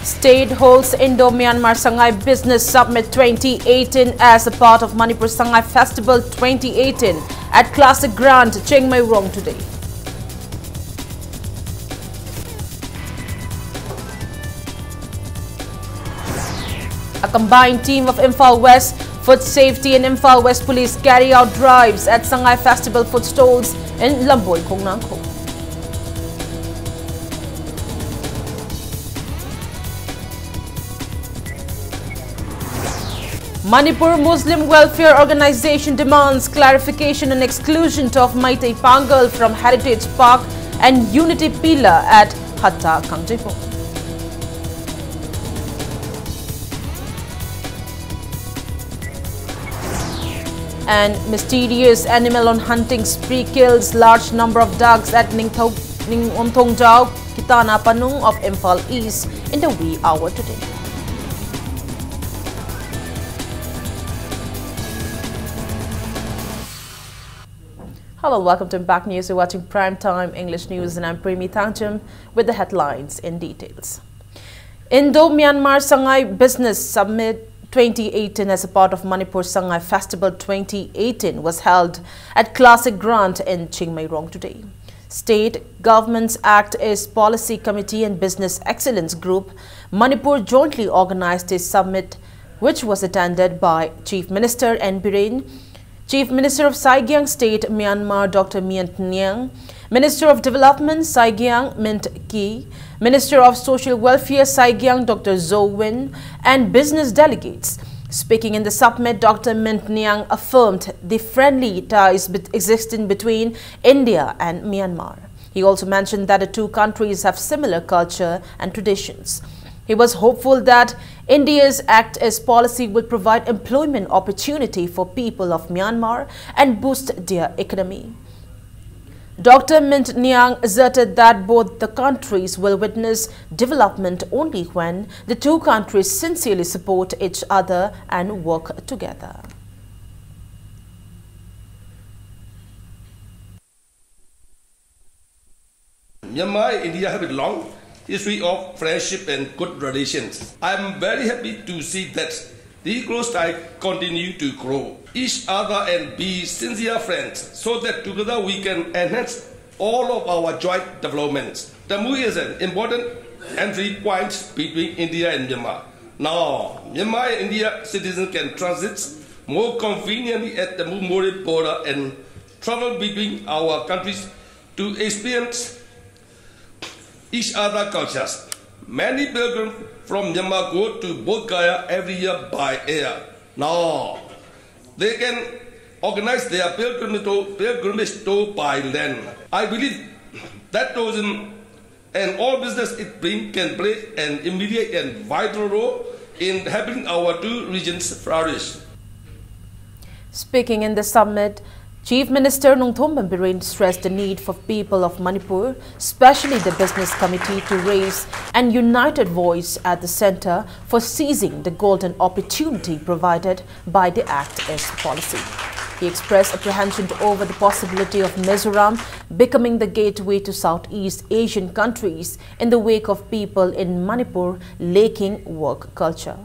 State holds Indo-Myanmar Sangay Business Summit 2018 as a part of Manipur Sangay Festival 2018 at Classic Grand, Chiang Mai Rong today. A combined team of Imphal West Food Safety and Imphal West Police carry out drives at Sangay Festival food stalls in Lamboy, Kongnangko. Manipur Muslim Welfare Organization demands clarification and exclusion of Maitai Pangal from Heritage Park and Unity Pillar at Hatta, Kangjipong. And mysterious animal on hunting spree kills large number of dogs at Ningomthongjao, Kitana Panung of Imphal East in the wee hour today. Hello, welcome to Impact News. You're watching Primetime English News and I'm Premi Thangcham with the headlines in details. Indo-Myanmar Sangay Business Summit 2018 as a part of Manipur Sangay Festival 2018 was held at Classic Grand in Chiang Mai Rong today. State Governments Act East Policy Committee and Business Excellence Group, Manipur jointly organized a summit which was attended by Chief Minister N. Biren, Chief Minister of Saigyang State, Myanmar, Dr. Myint Nyang, Minister of Development, Saigyang, Mint Ki, Minister of Social Welfare, Saigyang, Dr. Zo Win, and business delegates. Speaking in the summit, Dr. Myint Nyang affirmed the friendly ties existing between India and Myanmar. He also mentioned that the two countries have similar culture and traditions. He was hopeful that India's Act East policy will provide employment opportunity for people of Myanmar and boost their economy. Dr. Myint Nyang asserted that both the countries will witness development only when the two countries sincerely support each other and work together. Myanmar and India have a long history of friendship and good relations. I am very happy to see that these close ties continue to grow each other and be sincere friends so that together we can enhance all of our joint developments. The MOU is an important entry point between India and Myanmar. Now, Myanmar and India citizens can transit more conveniently at the Memorial border and travel between our countries to experience each other cultures. Many pilgrims from Myanmar go to Bodh Gaya every year by air. Now, they can organize their pilgrimage tour by land. I believe that tourism and all business it brings can play an immediate and vital role in helping our two regions flourish. Speaking in the summit, Chief Minister Nongthom Biren stressed the need for people of Manipur, especially the business committee, to raise an united voice at the center for seizing the golden opportunity provided by the Act East policy. He expressed apprehension over the possibility of Mizoram becoming the gateway to Southeast Asian countries in the wake of people in Manipur lacking work culture.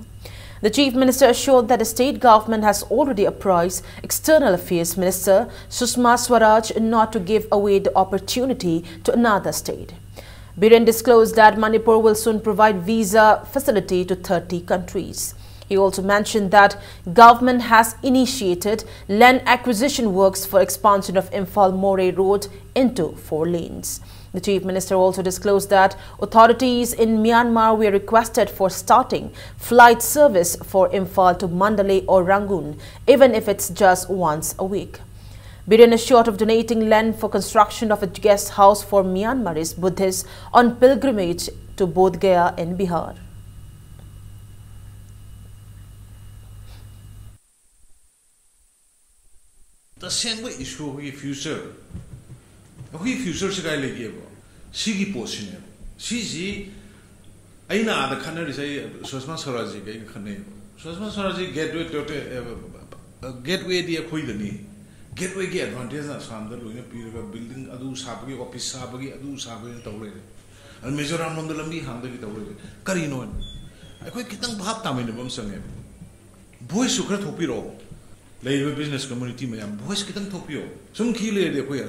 The Chief Minister assured that the state government has already apprised External Affairs Minister Sushma Swaraj not to give away the opportunity to another state. Biren disclosed that Manipur will soon provide visa facility to 30 countries. He also mentioned that government has initiated land acquisition works for expansion of Imphal Moray Road into 4 lanes. The Chief Minister also disclosed that authorities in Myanmar were requested for starting flight service for Imphal to Mandalay or Rangoon, even if it's just once a week. Biren is short of donating land for construction of a guest house for Myanmarese Buddhists on pilgrimage to Bodh Gaya in Bihar. The same way issue of future. We future is going to be Sigi portion. Sigi, I know the canary say Sushma Swaraj can Sushma Swaraj gateway the Aquidani. Gateway get advantage as from the building Adu Sabri, office Sabri, Adu Sabri, and Tawre. and Mizoram on the Lambi hand the Gita Karino. I quite get them half time in the Bumsang. Boys who can't hope it all. Labor business community may am boys get them topio. Some key lady queer.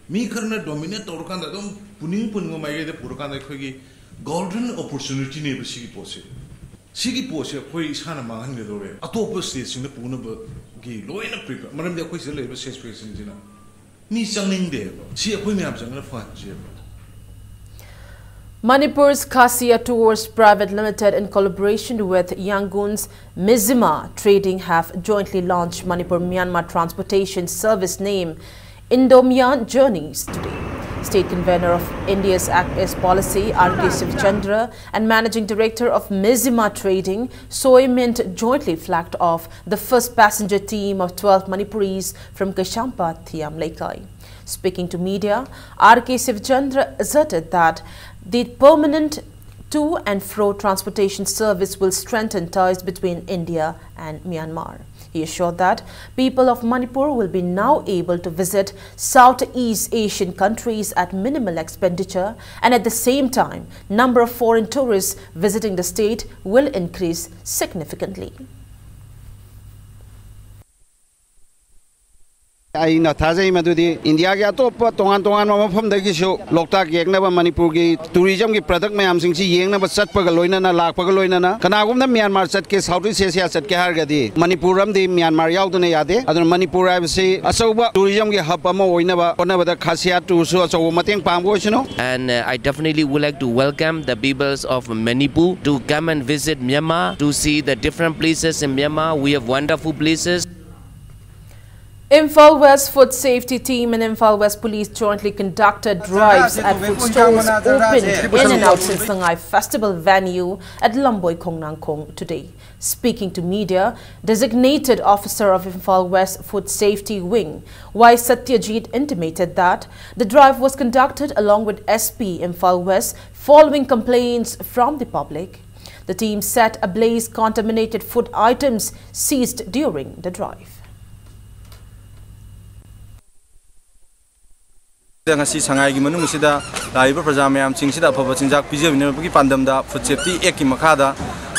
Me karna dominate or can the puning pungo the Purkan the golden opportunity neighbor Sigi Posse. Sigi Posse, who is Hanama and the door. A top states in the Punaba gay, low in a prepare. Madame de Quis labor says face in dinner. Ni something there. See a queen abs and a fun. Manipur's Kasia Tours Private Limited, in collaboration with Yangon's Mizima Trading, have jointly launched Manipur-Myanmar Transportation Service named Indo-Myan Journeys today. State Convener of India's Act East Policy, R.K. Shivchandra, and Managing Director of Mizima Trading, Soy Mint, jointly flagged off the first passenger team of 12 Manipuris from Kashampa, Thiam Laikai. Speaking to media, R.K. Shivchandra asserted that the permanent to and fro transportation service will strengthen ties between India and Myanmar. He assured that people of Manipur will be now able to visit Southeast Asian countries at minimal expenditure, and at the same time, number of foreign tourists visiting the state will increase significantly. Aina thazai madudi India ke atop tongan mafam dagi shu loktak yeknaba Manipur ki tourism ki product mayam sing si yengnaba satpa ga loina na lakpa ga loina na kanagum na Myanmar sat ke Southeast Asia sat ke har gadi Manipuram di Myanmar yaudune yade adun Manipur aibsi asauba tourism ki hub ama oinaba onaba da khasiat tu su asau mateng pamgo chino. And I definitely would like to welcome the peoples of Manipur to come and visit Myanmar, to see the different places in Myanmar. We have wonderful places. Imphal West Food Safety Team and Imphal West Police jointly conducted drives at food stalls opened in and outside Sangai Festival venue at Lamboy Kongnangkong today. Speaking to media, designated officer of Imphal West Food Safety Wing, Y. Satyajit, intimated that the drive was conducted along with SP Imphal West following complaints from the public. The team set ablaze contaminated food items seized during the drive. ngasi sangai gi manung sida laiba praja mayam sing sida phaba chinjak pijabina gi pandam da food safety ek ki makha da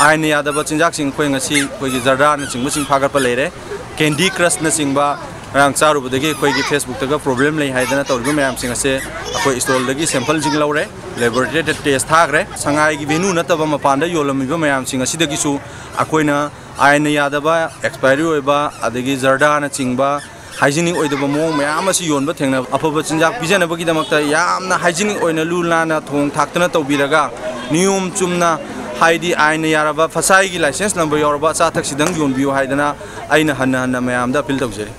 aina ya da ba chinjak sing khoi ngasi khoi gi zarda na chingmu sing phagar pa leire candy crush na singba rang charu budagi khoi gi Facebook ta ga problem lei haidana tawri mayam sing ase khoi stall dagi sample jing laure laboratory test thagre sangai gi venue na taba mapanda yolami ba mayam sing ase dagi su akoina aina ya da ba expiry oiba adagi zarda na chingba hygienic oidaba mong mayam asi yonba thengna afaba chinjak pijanaba gi damakta yamna hygienic oina lulana thong thaktana tawbiraga niyom chumna haidi aina yaraba fasai gi license number yoraba cha thak sidang yonbiu haidana aina hanna mayam da appeal tawjeri.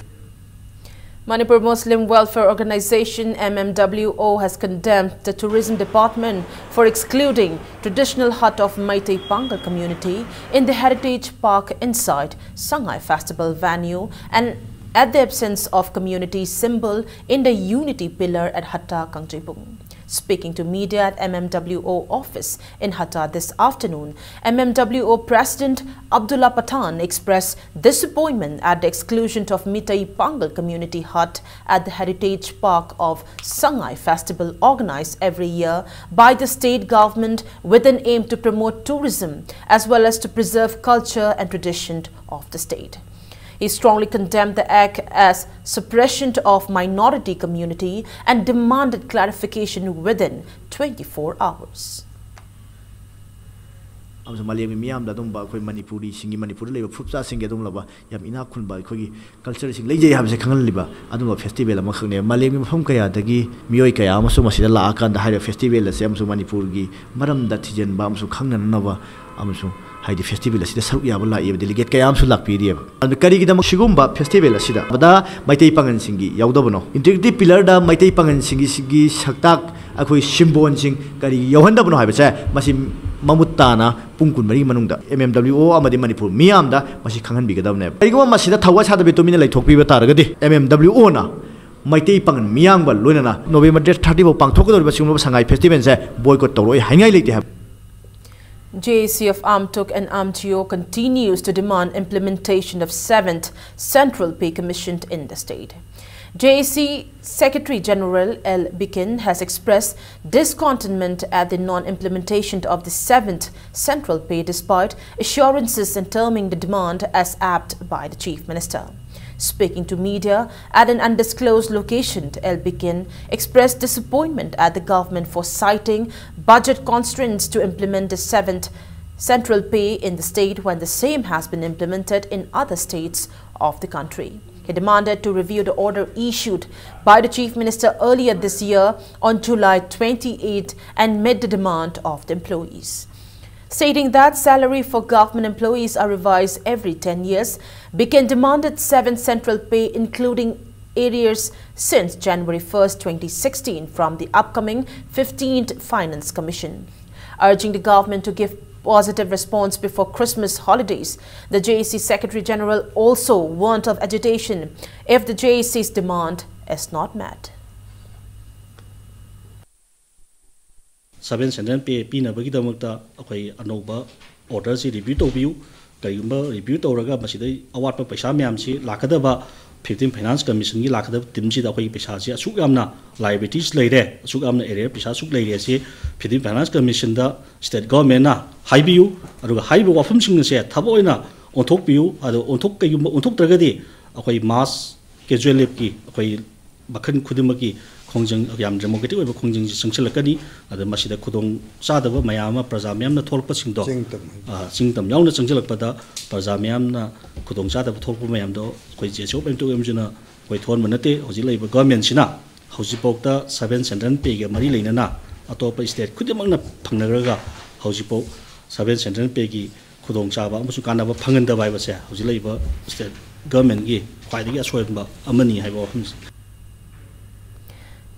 Manipur Muslim Welfare Organization MMWO has condemned the Tourism Department for excluding traditional hut of Meitei Pangal community in the Heritage Park inside Sangai Festival venue and at the absence of community symbol in the unity pillar at Hatta Kangtripung. Speaking to media at MMWO office in Hatta this afternoon, MMWO President Abdullah Pathan expressed disappointment at the exclusion of Meitei Pangal community hut at the Heritage Park of Sangai Festival organized every year by the state government with an aim to promote tourism as well as to preserve culture and tradition of the state. He strongly condemned the act as suppression of minority community and demanded clarification within 24 hours. Malay miyam da dum ba khoi Manipuri singi Manipur leba phupsa singe dum laba yam ina khun ba khoi culture sing leje ham se khangal liba adum festival ama khne Malay mi phum kaya dagi miyoi kaya amasu masida la akan da haida festival se amsu Manipur gi maram da thijen ba amsu khangna nawa amsu haidi festival asida saruk ya bala ib delegate kaya amsu lakpiri ab kari gi da shigumba festival asida bada Meitei Pangan singi yaudabno integrity pillar da Meitei Pangan singi saktak akhoi symbol sing kari yauhanda bno haiba cha masi mamutana pungkun mari manungda MMWO amadi Manipur miyam da masi khanghan bigadabne aigwa masida thawa chada betomina laithokpi ba taragadi MMWO na Meitei Pangan miyam ba loinana November 30 bo pangthokdor ba singlo Sangai festival se boycott tawroi haingai leite ha. JACF Amtuk and AMTO continues to demand implementation of 7th Central Pay Commission in the state. JAC Secretary General L. Bikin has expressed discontentment at the non-implementation of the 7th Central Pay despite assurances in terming the demand as apt by the Chief Minister. Speaking to media at an undisclosed location, L. Bikin expressed disappointment at the government for citing budget constraints to implement the 7th Central Pay in the state when the same has been implemented in other states of the country. He demanded to review the order issued by the Chief Minister earlier this year on July 28 and met the demand of the employees. Stating that salary for government employees are revised every 10 years, Bikin demanded 7th Central Pay including arrears since January 1, 2016 from the upcoming 15th Finance Commission. Urging the government to give positive response before Christmas holidays, the JAC Secretary General also warned of agitation if the JAC's demand is not met. 7 Central Pay pinabagi damakta akai anoba order si review to view kaigumba review to raga masidai awat pa paisa myam si lakadaba 15 Finance Commission gi lakadaba tim si da akai paisa si asuk amna liabilities leire asuk amna area paisa asuk leire si 15 Finance Commission da state government na haibiu aduga haibu wafum sing se thabo ina onthok piu adu onthok kaigumba onthok tragadi akai mass casual leave ki akai bakhan khudimaki Kongjang yam democratic over Kongjang Singsilakani, the Masida Kudong Sadava, Mayama, Prazamiam, the Tolpa Singdo, Singdom, Yona Singsilakpada, Prazamiam, Kudong Sada, Tolpa Mayamdo, Quays open to Emjuna, Quaiton Manate, Ozila government Sina, Housipokta, 7 Central Pay, Marilena, Atopa State, Kudamana Pangaraga, Housipo, 7 Central Peggy, Kudong Chava, Musukana, Panganda Vivasa, Housila State government gay, quite a sort of Amani have.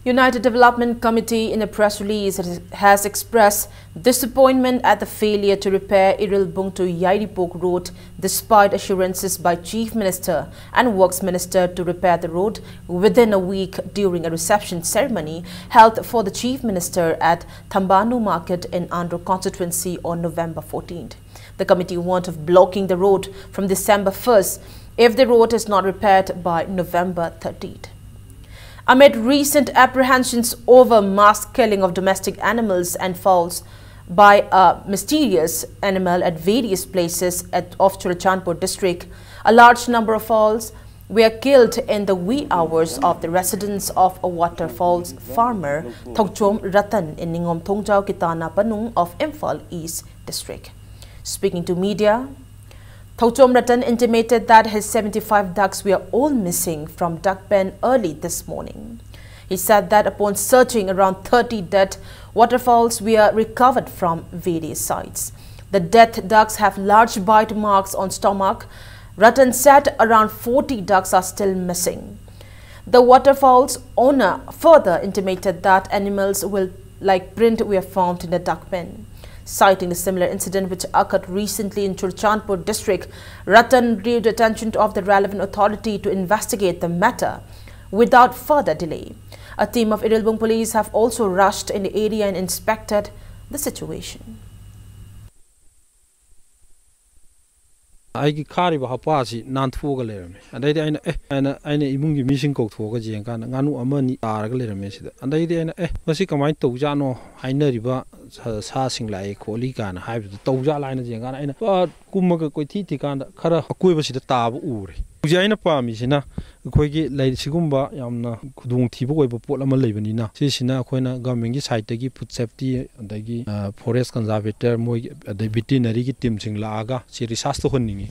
United Development Committee in a press release has expressed disappointment at the failure to repair Irilbung to Yairipok Road despite assurances by Chief Minister and Works Minister to repair the road within a week during a reception ceremony held for the Chief Minister at Thambanu Market in Andhra constituency on November 14th. The committee warned of blocking the road from December 1st if the road is not repaired by November 13th. Amid recent apprehensions over mass killing of domestic animals and fowls by a mysterious animal at various places of Churachandpur district, a large number of fowls were killed in the wee hours of the residence of a waterfalls farmer, Thokchom Ratan in Ningom Thongjau Kitana Panung of Imphal East district. Speaking to media, Thokchom Ratan intimated that his 75 ducks were all missing from duck pen early this morning. He said that upon searching, around 30 dead waterfowls were recovered from various sites. The dead ducks have large bite marks on stomach. Ratan said around 40 ducks are still missing. The waterfowl's owner further intimated that animals like print were found in the duck pen. Citing a similar incident which occurred recently in Churachandpur district, Ratan drew the attention of the relevant authority to investigate the matter without further delay. A team of Irilbung police have also rushed in the area and inspected the situation. I carry a hapasi, Nantfogaler, and I imungi missing coat for Gajian, Nanu Amani are a little message. And I did Masika might Tojano, I know river sassing like Kolika and Hive the Toja line of Jangana, but Kumaka Koitikan, Kara, Quivasi the Tab Uri. Jaina Pamisina, Quigi, Lady Sigumba, Yamna, Kudung Tibo, Potama Lebanina, Sisina, Quena, Gamingi site, they put safety, they forest conservator, the veterinary team sing laga, she resasto hunting.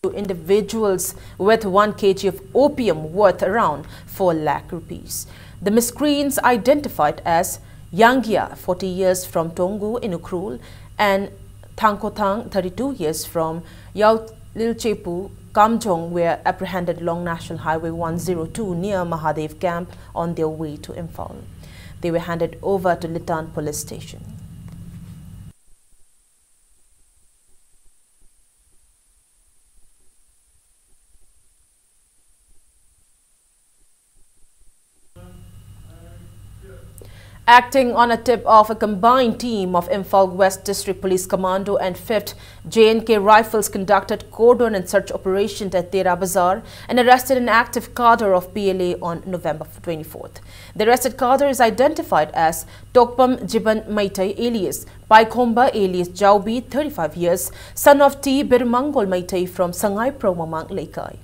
To individuals with 1 kg of opium worth around 4 lakh rupees. The miscreants identified as Yangia, 40 years from Tongu in Ukrul, and Thangkotang, 32 years from Yao Lilchepu, Kamjong were apprehended along National Highway 102 near Mahadev Camp on their way to Imphal. They were handed over to Litan Police Station. Acting on a tip of a combined team of Imphal West District Police Commando and 5th J&K Rifles conducted cordon and search operation at Tera Bazaar and arrested an active cadre of PLA on November 24th. The arrested cadre is identified as Tokpam Jiban Maitai alias Paikhomba alias Jaubi, 35 years, son of T. Birmangol Maitai from Sangai Promamang Laikai.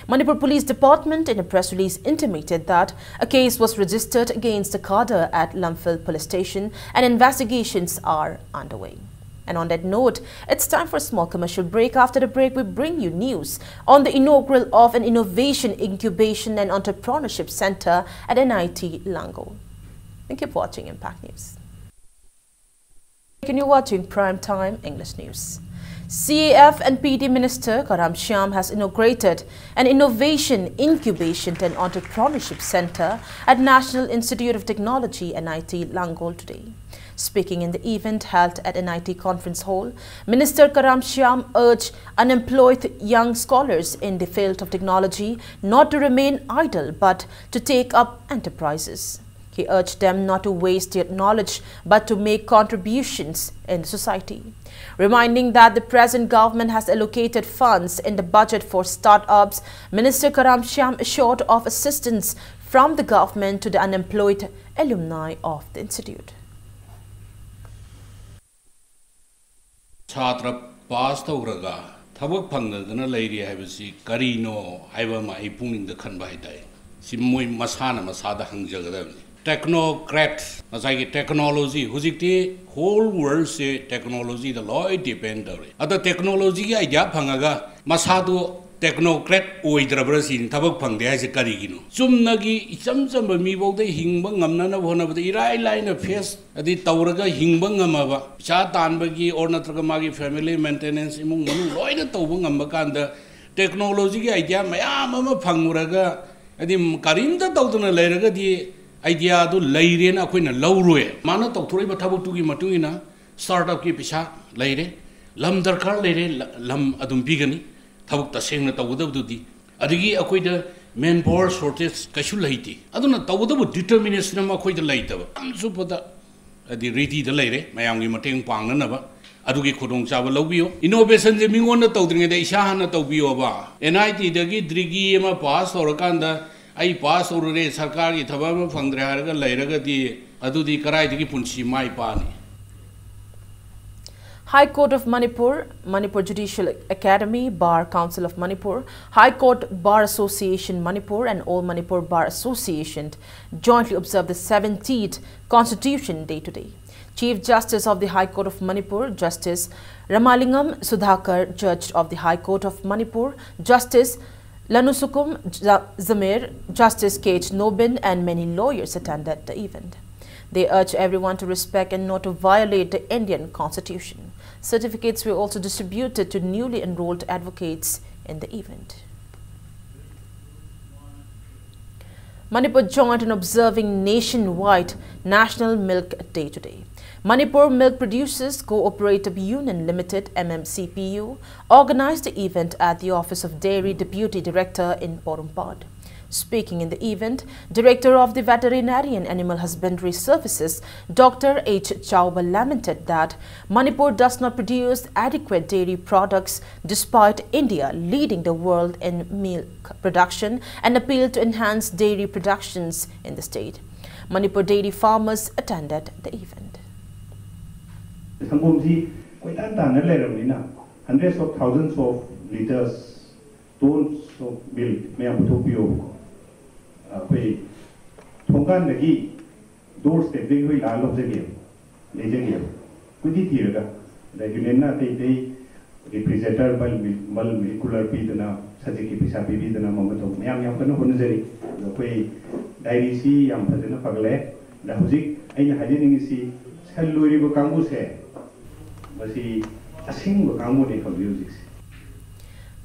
Manipur Police Department in a press release intimated that a case was registered against the cadre at Lamphil Police Station and investigations are underway. And on that note, it's time for a small commercial break. After the break, we bring you news on the inaugural of an Innovation, Incubation and Entrepreneurship Center at NIT Lango. And keep watching Impact News. You're watching Prime Time English News. CAF and PD Minister Karam Shyam has inaugurated an Innovation, Incubation and Entrepreneurship Center at National Institute of Technology NIT Langol today. Speaking in the event held at NIT Conference Hall, Minister Karam Shyam urged unemployed young scholars in the field of technology not to remain idle but to take up enterprises. He urged them not to waste their knowledge but to make contributions in the society. Reminding that the present government has allocated funds in the budget for start-ups, Minister Karam Shyam assured of assistance from the government to the unemployed alumni of the institute. Chhatra pass tawraga thabak phangdana leiri haibasi karino haiba ma ipung da khanba haidai simoi masana masada hangjagadam technocrat masai technology hujikti whole world se technology the law depend ore ada technology ga idea phangaga masadu technocrat oidrabra sin thabak phangde haise karigino chumnagi ichamchamba mi bauda hingba ngamna na bhona bada irai laina face adi tawraga hingba ngamaba cha tanbagi or natraga magi family maintenance imung manu loina tawba ngamba kanda technology ga idea mayam ama phanguraga adi karimda tawduna leiraga di idea do leire na koina lawroe mana tawthoroi ba thabak tu gi matungina startup ki pisa leire lam darkar leire lam adum bigani thabak ta sengna tawdabdudi adigi akoida manpower shortage kashu laiti aduna tawdabu determination ma akoida laitaba amsu pada adi ready da leire mayam gi mateng pangna na ba adugi khudong chaba lawbiyo innovation je mingon na tawdringe da isha hana tawbiyo ba NIT dagi drigi ma pass horakanda ai pass orure sarkar gi thaba ma phangdre haraga leiraga di adudi karai digi punchi mai pani. High Court of Manipur, Manipur Judicial Academy, Bar Council of Manipur, High Court Bar Association Manipur and All Manipur Bar Association jointly observed the 17th Constitution Day today. Chief Justice of the High Court of Manipur, Justice Ramalingam Sudhakar, Judge of the High Court of Manipur, Justice Lanusukum Zamir, Justice K.H. Nobin and many lawyers attended the event. They urge everyone to respect and not to violate the Indian Constitution. Certificates were also distributed to newly enrolled advocates in the event. Manipur joined in observing nationwide National Milk Day today. Manipur Milk Producers Cooperative Union Limited MMCPU organized the event at the Office of Dairy Deputy Director in Porumpad. Speaking in the event, Director of the Veterinary and Animal Husbandry Services, Dr. H. Chauba lamented that Manipur does not produce adequate dairy products despite India leading the world in milk production and appealed to enhance dairy productions in the state. Manipur dairy farmers attended the event. Hundreds of thousands of liters, tons of milk, Tongan lagi doorstep they will all of the game. Legend could it hear the Unena they representative molecular pidana, Sajiki Pisapi Vidana moment of Miam Yakano Honzeri, the way Dairy C, Yampazena Pagle, the Huzik, and Hajin see, Hello Kangu say, was he a single Kangu for music.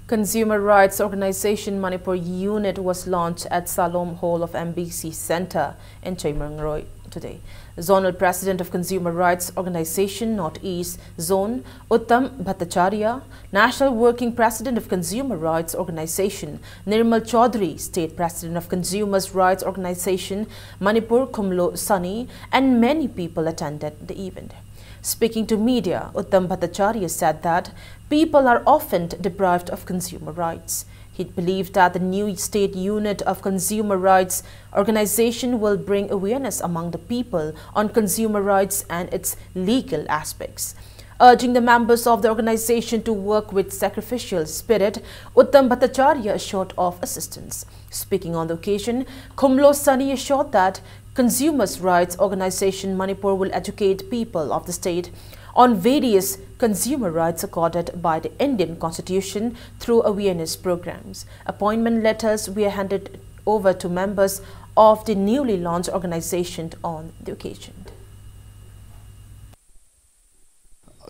Consumer rights organization Manipur unit was launched at Salom Hall of MBC Center in Chaimangroy today. Zonal President of Consumer Rights Organization Northeast Zone Uttam Bhattacharya, National Working President of Consumer Rights Organization Nirmal Chaudhary, State President of Consumer Rights Organization Manipur Kumlo Sani, and many people attended the event. Speaking to media, Uttam Bhattacharya said that people are often deprived of consumer rights. He believed that the new state unit of Consumer Rights Organization will bring awareness among the people on consumer rights and its legal aspects. Urging the members of the organization to work with sacrificial spirit, Uttam Bhattacharya assured of assistance. Speaking on the occasion, Kumlo Sani assured that Consumers' Rights Organization Manipur will educate people of the state on various consumer rights accorded by the Indian Constitution through awareness programs. Appointment letters were handed over to members of the newly launched organization on the occasion.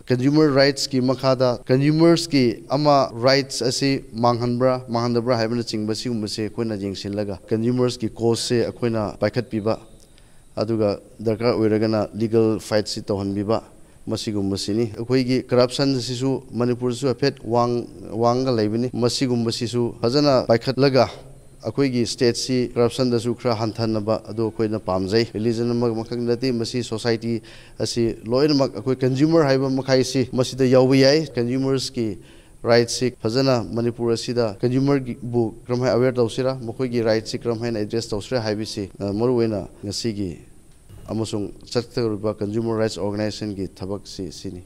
Consumer rights ki makada consumers ki ama rights asi manghanbra haibna chingba sigumse koina jingsin laga consumers ki cause se akoina paikhat piba aduga darkar oiragana legal fight si tohanbiba masigumsini akoigi corruption sisu manipur su afet wanga laibini masigumsisu fajana paikhat laga akoigi state si corruption da su khra hanthanaba adu koina pamjai religion makaknati masi society asi loinamak akoi consumer haiba makai si masida yawbi yai consumers ki rights si fajana manipur asida consumer bu kramhai aware tawsira makoigi rights si kramhai address tawsira haibisi maruwena ngasigi amasung chatkaruba consumer rights organization ki thabak si sini.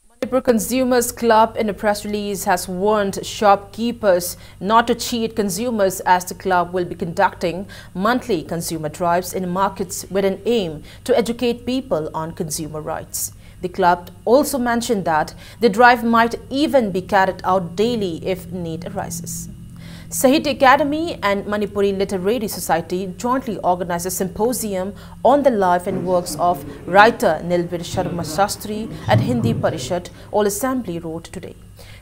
Manipur Consumers Club in a press release has warned shopkeepers not to cheat consumers as the club will be conducting monthly consumer drives in markets with an aim to educate people on consumer rights. The club also mentioned that the drive might even be carried out daily if need arises. Sahitya Academy and Manipuri Literary Society jointly organized a symposium on the life and works of writer Nilbir Sharma Shastri at Hindi Parishad, All Assembly Road today.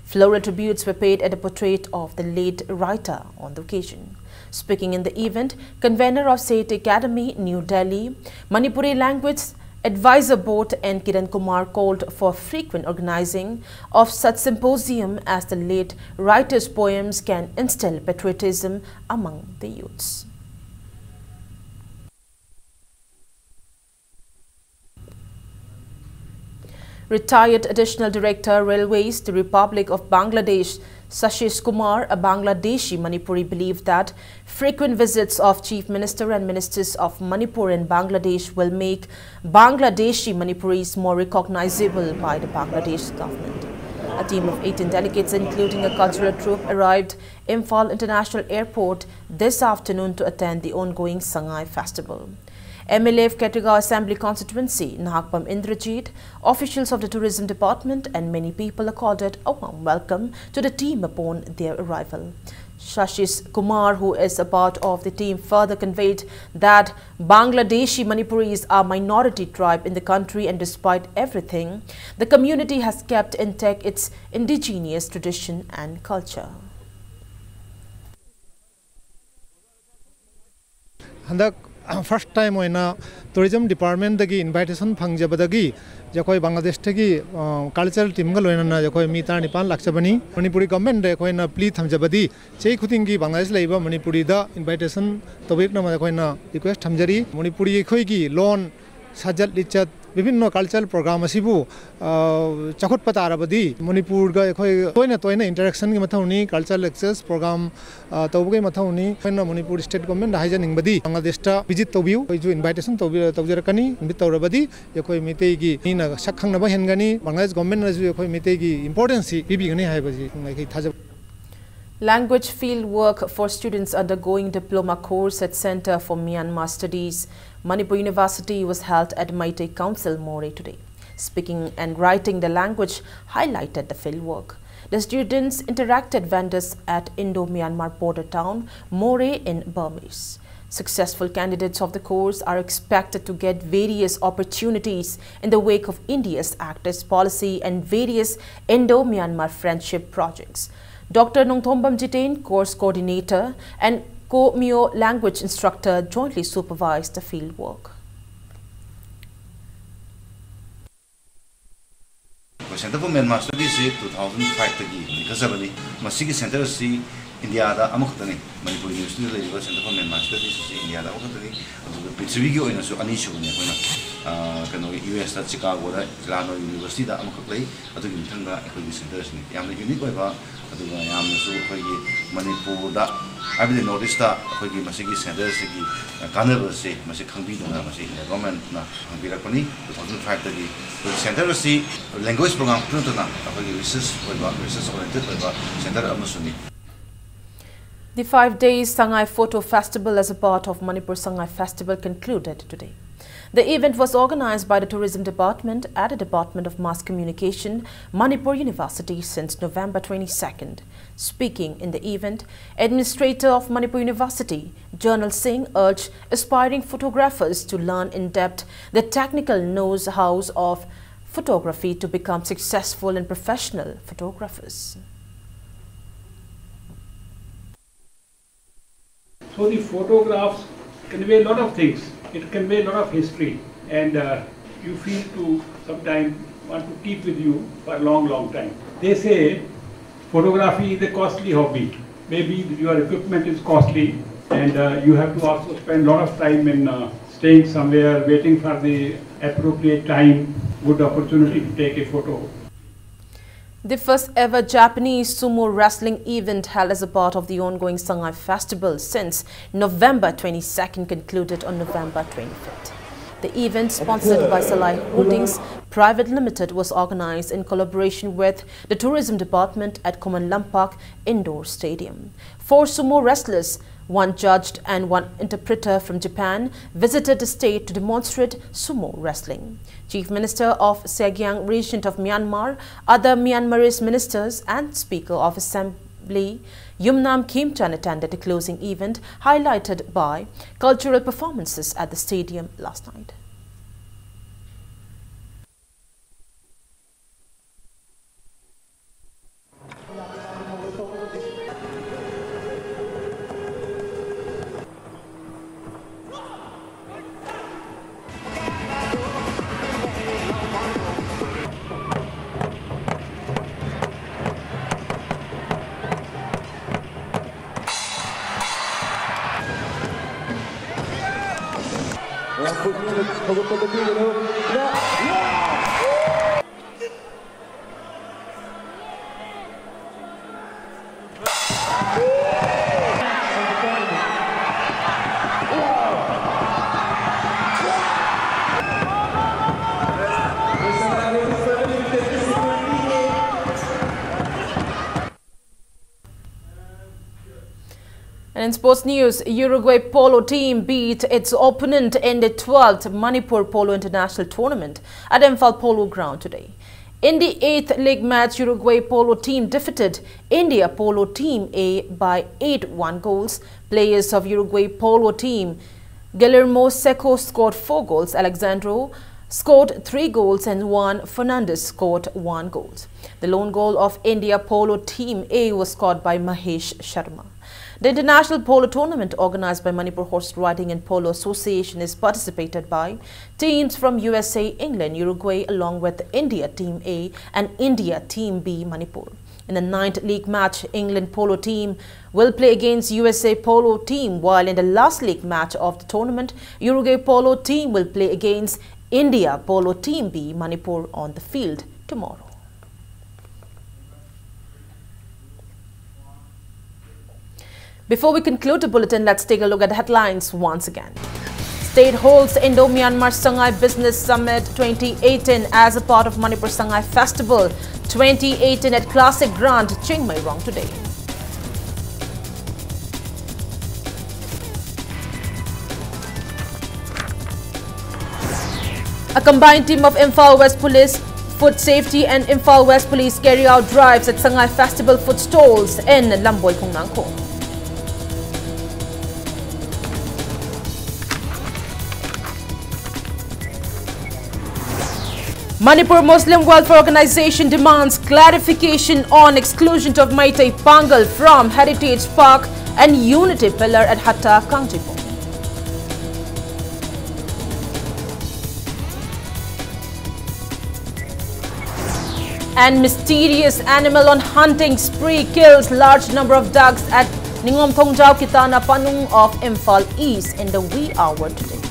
Floral tributes were paid at a portrait of the late writer on the occasion. Speaking in the event, convener of Sahitya Academy, New Delhi, Manipuri Language Advisor Board and Kiran Kumar called for frequent organizing of such symposium as the late writer's poems can instill patriotism among the youths. Retired Additional Director, Railways, the Republic of Bangladesh, Sashish Kumar, a Bangladeshi Manipuri, believed that frequent visits of Chief Minister and Ministers of Manipur and Bangladesh will make Bangladeshi Manipuris more recognizable by the Bangladesh government. A team of 18 delegates, including a cultural troupe, arrived Imphal International Airport this afternoon to attend the ongoing Sangai Festival. MLA of Ketrigaon Assembly Constituency, Nahakpam Indrajit, officials of the Tourism Department and many people accorded a warm welcome to the team upon their arrival. Sashish Kumar, who is a part of the team, further conveyed that Bangladeshi Manipuris are a minority tribe in the country, and despite everything, the community has kept intact its indigenous tradition and culture. First time when tourism department dagi invitation phangjabadagi jakoi Bangladesh tagi cultural team galoina jakoi mita nipan laksabani Manipuri government de koina plea thamjabadi chei khutingi Bangladesh leiba Manipuri da invitation tobik na koina request thamjari Manipuri khoi gi loan sajat lichat বিভিন্ন cultural program asibu chakut patarabadi Manipur ga khoi toina interaction gi mathawni cultural access program tawgai mathawni koina Manipur state government haijaning badi Bangladesh ta visit tawbiu jo invitation tawjarakani invite tawrabadi khoi mitei gi ina sakhang na ba hengani Bangladesh government na jo khoi mitei gi importance bibigani haibaji ngai thajab. Language field work for students undergoing diploma course at Center for Myanmar Studies, Manipur University, was held at Meitei Council, More today. Speaking and writing the language highlighted the field work. The students interacted vendors at Indo-Myanmar border town, More in Burmese. Successful candidates of the course are expected to get various opportunities in the wake of India's Act East policy and various Indo-Myanmar friendship projects. Dr. Nongthombam Jitain, course coordinator, and Ko-Mio language instructor jointly supervised the field work. Center for Myanmar Studies 2005 because of the center see India da amakhtani Manipur University level Center for Myanmar Studies India da amakhtani adu Pacific oina so ani shugune koina kano US da Chicago da Lano University da amakhlai adu gi thanga ekoi centers ni yamna unique oiba adu yamna so khoi Manipur da abide notice da khoi gi masigi centers gi kanaba se masi khangbi dona masi government na khangbirakani 2005 da gi center si language program tuna khoi gi research oriented oiba center amasuni. The 5 days Sangay Photo Festival as a part of Manipur Sangay Festival concluded today. The event was organized by the Tourism Department at the Department of Mass Communication, Manipur University since November 22nd. Speaking in the event, Administrator of Manipur University, Jernal Singh, urged aspiring photographers to learn in depth the technical know-how of photography to become successful and professional photographers. So the photographs convey a lot of things. It convey a lot of history, and you feel to sometimes want to keep with you for a long time. They say photography is a costly hobby. Maybe your equipment is costly, and you have to also spend a lot of time in staying somewhere, waiting for the appropriate time, good opportunity to take a photo. The first ever Japanese sumo wrestling event held as a part of the ongoing Sangay Festival since November 22nd concluded on November 25th. The event, sponsored by Salai Holdings Private Limited, was organized in collaboration with the Tourism Department at Kuman Lampak Indoor Stadium. 4 sumo wrestlers, 1 judge and 1 interpreter from Japan, visited the state to demonstrate sumo wrestling. Chief Minister of Segyang Region of Myanmar, other Myanmarese ministers and Speaker of Assembly Yumnam Kimchan attended the closing event, highlighted by cultural performances at the stadium last night. And in sports news, Uruguay polo team beat its opponent in the 12th Manipur Polo International Tournament at Imphal Polo Ground today. In the 8th league match, Uruguay polo team defeated India Polo Team A by 8-1 goals. Players of Uruguay polo team, Guillermo Seco scored 4 goals, Alexandro scored 3 goals and Juan Fernandez scored 1 goal. The lone goal of India Polo Team A was scored by Mahesh Sharma. The International Polo Tournament, organized by Manipur Horse Riding and Polo Association, is participated by teams from USA, England, Uruguay, along with India Team A and India Team B Manipur. In the 9th league match, England Polo Team will play against USA Polo Team, while in the last league match of the tournament, Uruguay Polo Team will play against India Polo Team B Manipur on the field tomorrow. Before we conclude the bulletin, let's take a look at the headlines once again. State holds Indo-Myanmar Sangay Business Summit 2018 as a part of Manipur Sangay Festival 2018 at Classic Grand, Chiang Mai Rong today. A combined team of Imphal West Police, Food Safety and Imphal West Police carry out drives at Sangay Festival food stalls in Lamboy, Khongnang Khon. Manipur Muslim Welfare Organization demands clarification on exclusion of Maitai Pangal from Heritage Park and Unity Pillar at Hatta, Kangchipur. And mysterious animal on hunting spree kills large number of ducks at Ningom Thongjao Kitana Panung of Imphal East in the wee hour today.